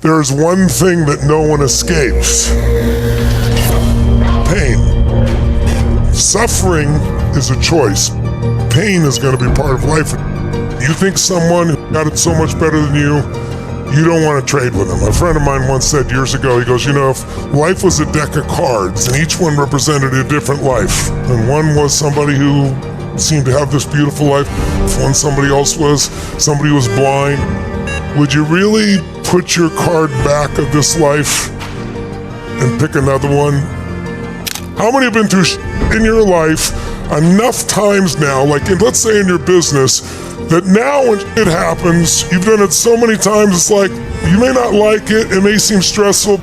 There is one thing that no one escapes: pain. Suffering is a choice. Pain is going to be part of life. You think someone who got it so much better than you don't want to trade with them. A friend of mine once said years ago, he goes, if life was a deck of cards and each one represented a different life, and one was somebody who seemed to have this beautiful life, when somebody else was somebody who was blind, would you really put your card back of this life and pick another one? How many have been through in your life enough times now, like let's say in your business, that now when it happens, you've done it so many times, it's like, you may not like it, it may seem stressful,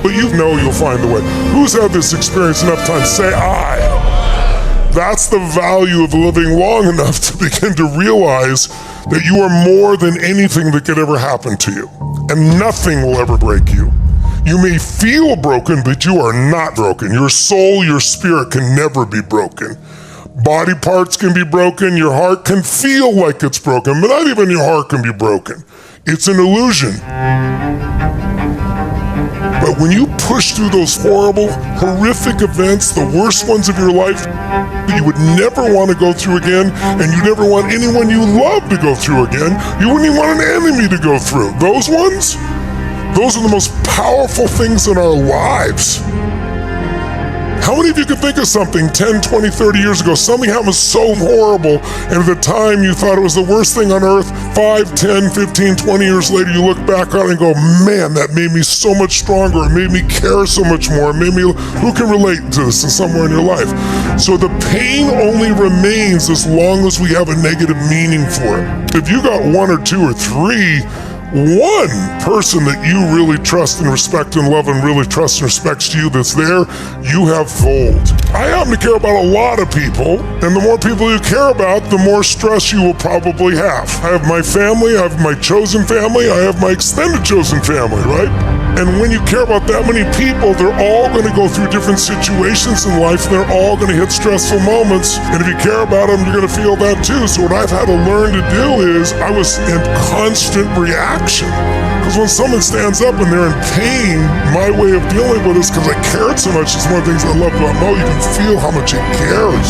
but you know you'll find a way. Who's had this experience enough times? Say I. That's the value of living long enough to begin to realize that you are more than anything that could ever happen to you, and nothing will ever break you. You may feel broken, but you are not broken. Your soul, your spirit can never be broken. Body parts can be broken, your heart can feel like it's broken, but not even your heart can be broken. It's an illusion. But when you push through those horrible, horrific events, the worst ones of your life that you would never want to go through again, and you never want anyone you love to go through again, you wouldn't even want an enemy to go through. Those ones, those are the most powerful things in our lives. How many of you can think of something 10, 20, 30 years ago, something happened so horrible, and at the time you thought it was the worst thing on earth, 5, 10, 15, 20 years later you look back on it and go, man, that made me so much stronger, it made me care so much more, it made me, who can relate to this in somewhere in your life? So the pain only remains as long as we have a negative meaning for it. If you got 1 or 2 or 3, one person that you really trust and respect and love and really trusts and respects you that's there, you have gold. I happen to care about a lot of people, and the more people you care about, the more stress you will probably have. I have my family, I have my chosen family, I have my extended chosen family, right? And when you care about that many people, they're all going to go through different situations in life. They're all going to hit stressful moments. And if you care about them, you're going to feel that too. So what I've had to learn to do is I was in constant reaction. Because when someone stands up and they're in pain, my way of dealing with it is because I cared so much. It's one of the things I love about Mo. You can feel how much he cares.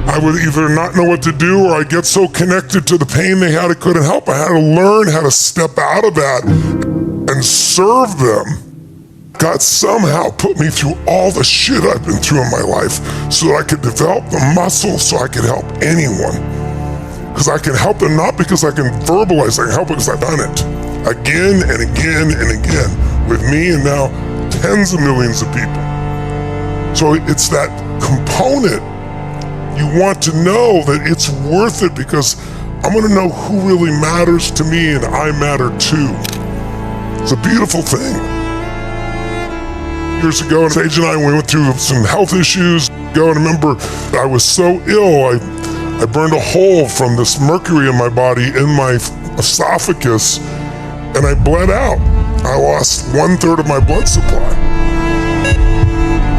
I would either not know what to do, or I'd get so connected to the pain they had I couldn't help. I had to learn how to step out of that and serve them. God somehow put me through all the shit I've been through in my life so that I could develop the muscle so I could help anyone. Because I can help them not because I can verbalize, I can help because I've done it. Again and again and again. With me and now tens of millions of people. So it's that component. You want to know that it's worth it because I'm going to know who really matters to me and I matter too. It's a beautiful thing. Years ago, Sage and I went through some health issues. And I remember I was so ill, I burned a hole from this mercury in my body, in my esophagus, and I bled out. I lost 1/3 of my blood supply.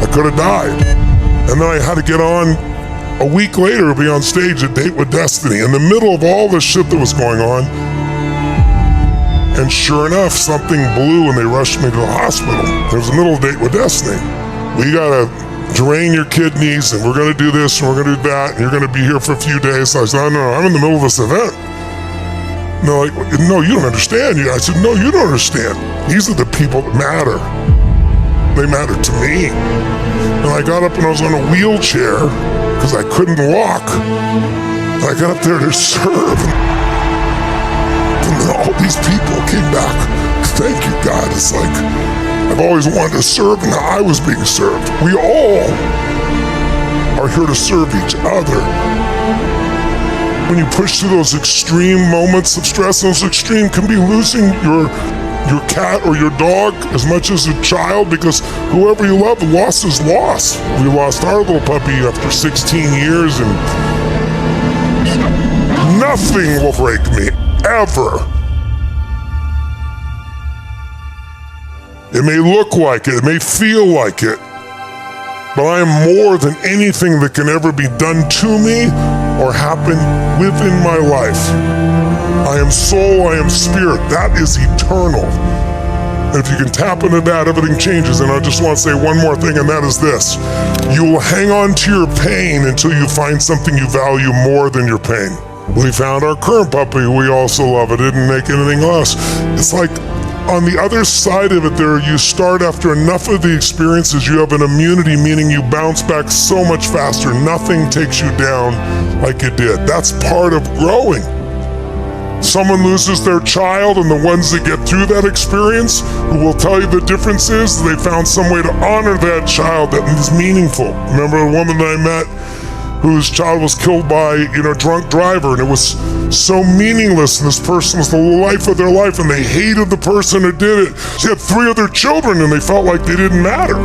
I could have died. And then I had to get on a week later, be on stage at Date with Destiny in the middle of all the shit that was going on. And sure enough, something blew and they rushed me to the hospital. There was a middle of Date with Destiny. We gotta drain your kidneys and we're gonna do this and we're gonna do that and you're gonna be here for a few days. I said, no, I'm in the middle of this event. And they're like, no, you don't understand. I said, no, you don't understand. These are the people that matter. They matter to me. And I got up and I was on a wheelchair because I couldn't walk. And I got up there to serve. And then all these people came back. Thank you, God. It's like, I've always wanted to serve and I was being served. We all are here to serve each other. When you push through those extreme moments of stress, those extreme can be losing your cat or your dog as much as a child, because whoever you love, loss is loss. We lost our little puppy after 16 years and nothing will break me, ever. It may look like it may feel like it, but I am more than anything that can ever be done to me or happen within my life. I am soul, I am spirit. That is eternal. And if you can tap into that, everything changes. And I just want to say one more thing, and that is this. You will hang on to your pain until you find something you value more than your pain. We found our current puppy, we also love it. It didn't make anything less. It's like on the other side of it there, you start after enough of the experiences, you have an immunity, meaning you bounce back so much faster. Nothing takes you down like it did. That's part of growing. Someone loses their child, and the ones that get through that experience who will tell you the difference is they found some way to honor that child that is meaningful. Remember a woman that I met whose child was killed by a drunk driver, and it was so meaningless, and this person was the life of their life, and they hated the person who did it. She had 3 other children, and they felt like they didn't matter.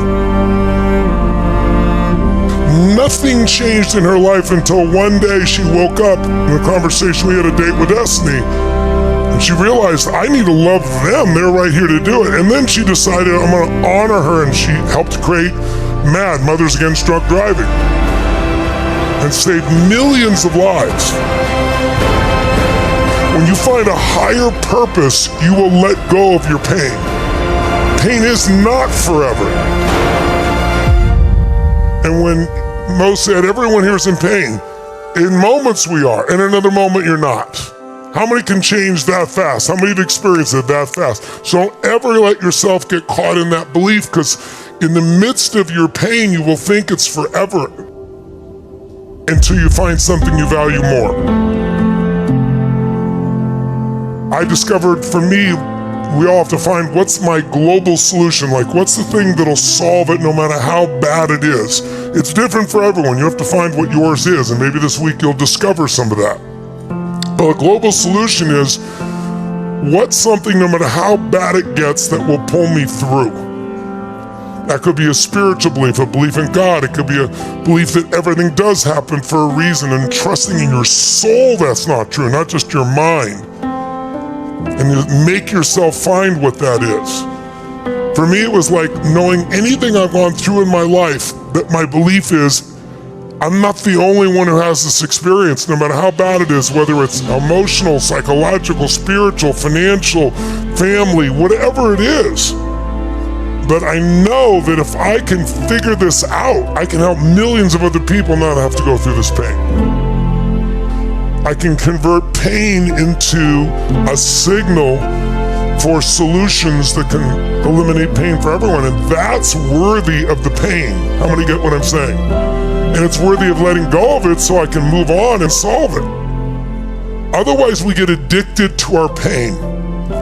Nothing changed in her life until one day she woke up in a conversation we had a date with Destiny, and she realized, I need to love them, they're right here to do it. And then she decided, I'm going to honor her, and she helped create MAD, Mothers Against Drunk Driving, and saved millions of lives. When you find a higher purpose, you will let go of your pain. Pain is not forever. And when Mo said, everyone here is in pain, in moments we are, in another moment you're not. How many can change that fast? How many have experienced it that fast? So don't ever let yourself get caught in that belief, because in the midst of your pain, you will think it's forever until you find something you value more. I discovered, for me, we all have to find what's my global solution, like what's the thing that'll solve it no matter how bad it is. It's different for everyone. You have to find what yours is, and maybe this week you'll discover some of that. But a global solution is, what's something, no matter how bad it gets, that will pull me through? That could be a spiritual belief, a belief in God. It could be a belief that everything does happen for a reason, and trusting in your soul that's not true, not just your mind. And you make yourself find what that is. For me, it was like knowing anything I've gone through in my life, that my belief is, I'm not the only one who has this experience, no matter how bad it is, whether it's emotional, psychological, spiritual, financial, family, whatever it is. But I know that if I can figure this out, I can help millions of other people not have to go through this pain. I can convert pain into a signal for solutions that can eliminate pain for everyone, and that's worthy of the pain. How many get what I'm saying? And it's worthy of letting go of it so I can move on and solve it. Otherwise, we get addicted to our pain.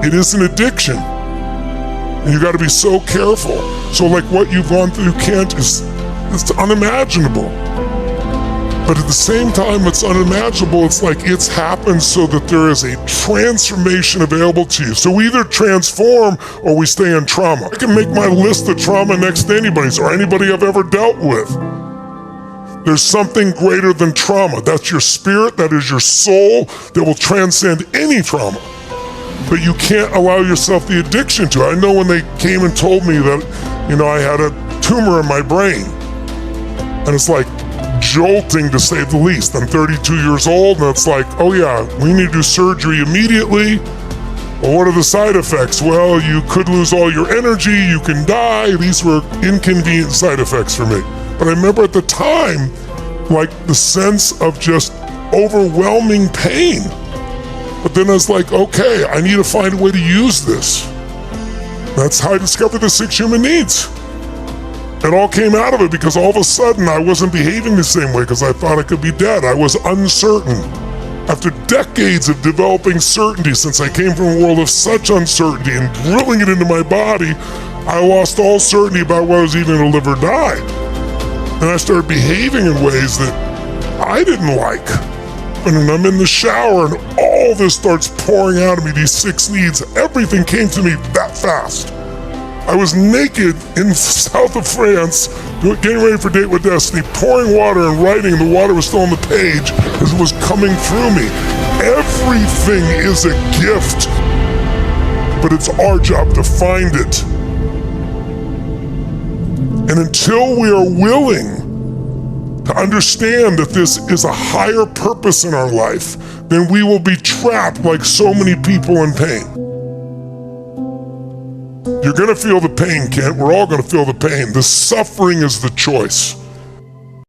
It is an addiction. And you got to be so careful. So like what you've gone through, it's unimaginable. But at the same time, it's unimaginable. It's like it's happened so that there is a transformation available to you. So we either transform or we stay in trauma. I can make my list of trauma next to anybody's or anybody I've ever dealt with. There's something greater than trauma. That's your spirit, that is your soul, that will transcend any trauma. But you can't allow yourself the addiction to it. I know when they came and told me that, I had a tumor in my brain. And it's like jolting, to say the least. I'm 32 years old, and it's like, oh yeah, we need to do surgery immediately. Well, what are the side effects? Well, you could lose all your energy, you can die. These were inconvenient side effects for me. But I remember at the time, like the sense of just overwhelming pain. But then I was like, okay, I need to find a way to use this. That's how I discovered the 6 human needs. It all came out of it because all of a sudden I wasn't behaving the same way because I thought I could be dead. I was uncertain. After decades of developing certainty, since I came from a world of such uncertainty and drilling it into my body, I lost all certainty about whether I was even going to live or die. And I started behaving in ways that I didn't like. And then I'm in the shower and all this starts pouring out of me, these 6 needs. Everything came to me that fast. I was naked in south of France, getting ready for Date with Destiny, pouring water and writing, and the water was still on the page as it was coming through me. Everything is a gift, but it's our job to find it. And until we are willing to understand that this is a higher purpose in our life, then we will be trapped like so many people in pain. You're gonna feel the pain, Kent. We're all gonna feel the pain. The suffering is the choice.